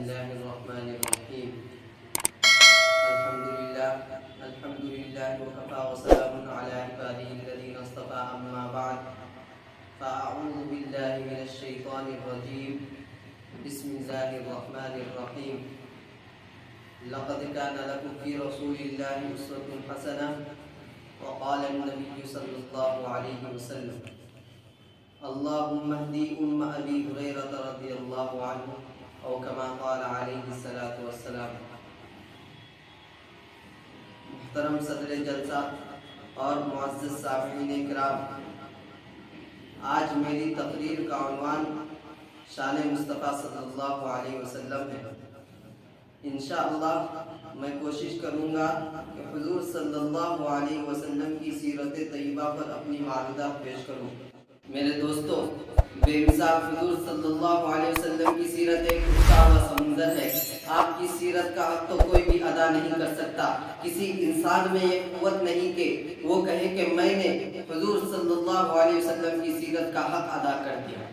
الله الرحمن الرحيم. الحمد لله وكفى وسلام على عباده الذين اصطفى. أما بعد فأعوذ بالله من الشيطان الرجيم. بسم الله الرحمن الرحيم. لقد كان لكم في رسول الله أسوة حسنة. وقال النبي صلى الله عليه وسلم: اللهم اهدي أبي هريرة رضي الله عنه، او كما قال علیہ الصلاۃ والسلام. محترم صدر جلسہ اور معزز سامعین کرام، آج میری تقریر کا عنوان شان مصطفیٰ صلی اللہ علیہ وسلم ہے. انشاءاللہ میں کوشش کروں گا کہ حضور صلی اللہ علیہ وسلم کی سیرت طیبہ پر اپنی معلومات پیش کروں. میرے دوستو، بے مثال حضور صلی اللہ علیہ وسلم کی سیرت ایک اٹھتا ہوا سمندر ہے. آپ کی سیرت کا حق تو کوئی بھی ادا نہیں کر سکتا. کسی انسان میں یہ قوت نہیں کہ وہ کہے کہ میں نے حضور صلی اللہ علیہ وسلم کی سیرت کا حق ادا کر دیا.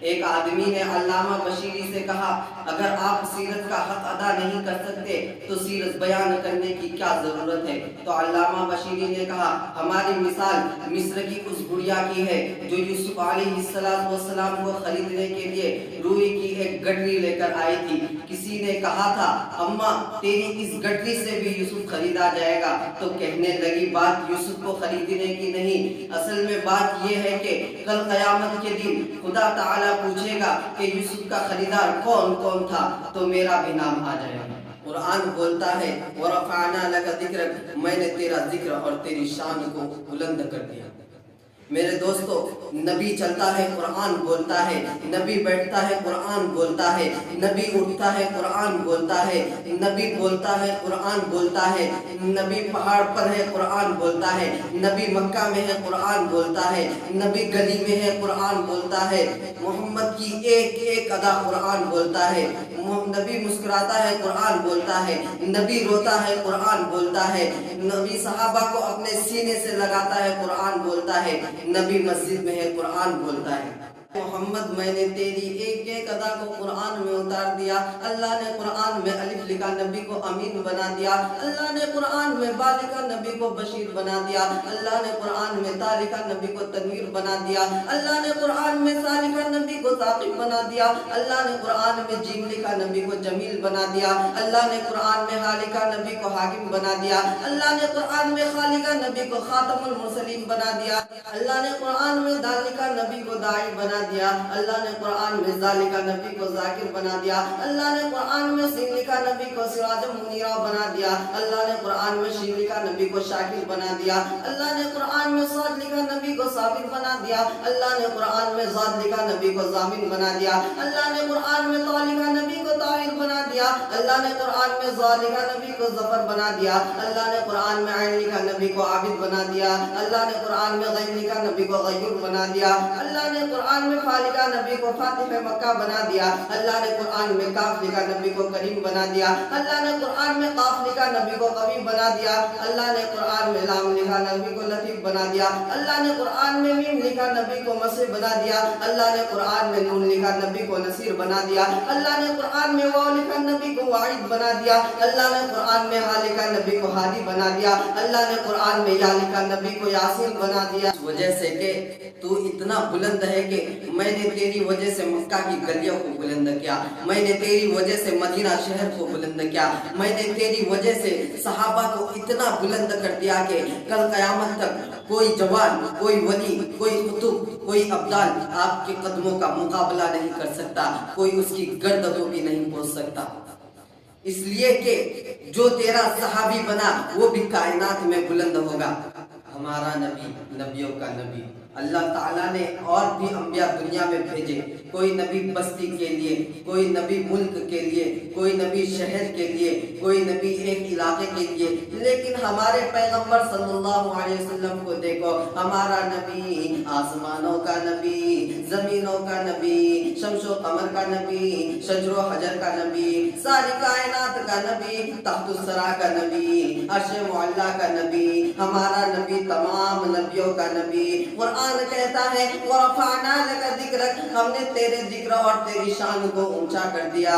ایک آدمی نے علامہ بشیری سے کہا، اگر آپ سیرت کا حق ادا نہیں کر سکتے تو سیرت بیان کرنے کی کیا ضرورت ہے؟ تو علامہ بشیری نے کہا، ہماری مثال مصر کی اس گڑیا کی ہے جو یوسف علیہ السلام کو خریدنے کے لیے روئی کی ایک گٹری لے کر آئی تھی. کسی نے کہا تھا، اماں تیری اس گٹری سے بھی یوسف خریدا جائے گا. تو کہنے لگی، بات یوسف کو خریدنے کی نہیں، اصل میں بات یہ ہے کہ کل قیامت کے دن خدا تعالی پوچھے گا کہ یوسف کا خریدار کون کون تھا، تو میرا بھی نام آ جائے گا. قرآن بولتا ہے، وَرَفَعْنَا لَكَ ذِكْرَكَ، میں نے تیرا ذکر اور تیری شان کو بلند کر دیا. میرے دوستو، نبی چلتا ہے قرآن بولتا ہے، نبی بیٹھتا ہے قرآن بولتا ہے، نبی اٹھتا ہے قرآن بولتا ہے، نبی بولتا ہے قرآن بولتا ہے، نبی پہاڑ پر ہے قرآن بولتا ہے، نبی مکہ میں ہے قرآن بولتا ہے، نبی گلی میں ہے قرآن بولتا ہے. محمد کی ایک ایک ادا قرآن بولتا ہے. نبی مسکراتا ہے قرآن بولتا ہے، نبی روتا ہے قرآن بولتا ہے، نبی صحابہ کو اپنے سینے سے لگاتا ہے قرآن بولتا ہے، نبی مسجد میں ہے قرآن بولتا ہے. محمد میں نے تیری ایک ایک ادا کو قرآن میں اتار دیا. اللہ نے قرآن میں الف لکھا، نبی کو امین بنا دیا. اللہ نے قرآن میں با لکھا، نبی کو بشیر بنا دیا. اللہ نے قرآن میں تا لکھا، نبی کو تنویر بنا دیا. اللہ نے قرآن میں سا لکھا، نبی کو ثاقب بنا دیا. اللہ نے قرآن میں جیم لکھا، نبی کو جمیل بنا دیا. اللہ نے قرآن میں ہا لکھا، نبی کو حاکم بنا دیا. اللہ نے قرآن میں خا لکھا، نبی کو خاتم المرسلین بنا دیا. اللہ نے قرآن میں دال لکھا، نبی کو داعی بنا دیا. اللہ نے قرآن میں ذا لکھا، نبی کو ذاکر بنا دیا. اللہ نے قرآن میں سین لکھا، نبی کو سراج منیرا بنا دیا. اللہ نے قرآن میں شین لکھا، نبی کو شاکر بنا دیا. اللہ نے قرآن میں صاد لکھا، نبی کو صابر بنا دیا. اللہ نے قرآن میں ضاد لکھا، نبی کو ضامن بنا دیا. اللہ نے قرآن میں طا لکھا، نبی کو طاہر بنا دیا. اللہ نے قرآن میں ضا لکھا، نبی کو ظفر بنا دیا. اللہ نے قرآن میں عین لکھا، نبی کو عابد بنا دیا. اللہ نے قرآن میں غین لکھا، نبی کو غیور بنا دیا. اللہ نے قرآن میں فا لکھا، نبی کو فاتح مکہ بنا دیا. اللہ نے قرآن میں کاف لکھا، نبی کو کریم بنا دیا. اللہ نے قرآن میں قاف لکھا، نبی کو قوی بنا دیا. اللہ نے قرآن میں لام لکھا، نبی کو لطیف بنا دیا. اللہ نے قرآن میں میم لکھا، نبی کو مسیح بنا دیا. اللہ نے قرآن میں نون لکھا، نبی کو نصیر بنا دیا. اللہ نے قرآن میں واو لکھا، نبی کو واعد بنا دیا. اللہ نے قرآن میں ہا لکھا، نبی کو ہادی بنا دیا. اللہ نے قرآن میں یا لکھا، نبی کو یاسین بنا دیا. وجہ سے کہ تو اتنا بلند ہے کہ میں نے تیری وجہ سے مکہ کی گلیوں کو بلند کیا، میں نے تیری وجہ سے مدینہ شہر کو بلند کیا، میں نے تیری وجہ سے صحابہ کو اتنا بلند کر دیا کہ کل قیامت تک کوئی جوان، کوئی ولی، کوئی قطب، کوئی ابدال آپ کے قدموں کا مقابلہ نہیں کر سکتا، کوئی اس کی گردنوں بھی نہیں پہنچ سکتا. اس لیے کہ جو تیرا صحابی بنا وہ بھی کائنات میں بلند ہوگا. ہمارا نبی نبیوں کا نبی، اللہ تعالیٰ نے اور بھی انبیاء دنیا میں بھیجے. کوئی نبی بستی کے لیے، کوئی نبی ملک کے لیے، کوئی نبی شہر کے لیے، کوئی نبی ایک علاقے کے لیے. لیکن ہمارے پیغمبر صلی اللہ علیہ وسلم کو دیکھو، ہمارا نبی آسمانوں کا نبی، زمینوں کا نبی، شمس و قمر کا نبی، شجر و حجر کا نبی، ساری کائنات کا نبی، تحت الثری کا نبی، عرش معلیٰ کا نبی، ہمارا نبی تمام نبیوں کا نبی. قرآن کہتا ہے، وَرَفَعْنَا لَكَ ذِكْرَكَ، ہم نے تیرے ذکر اور تیری شان کو اونچا کر دیا.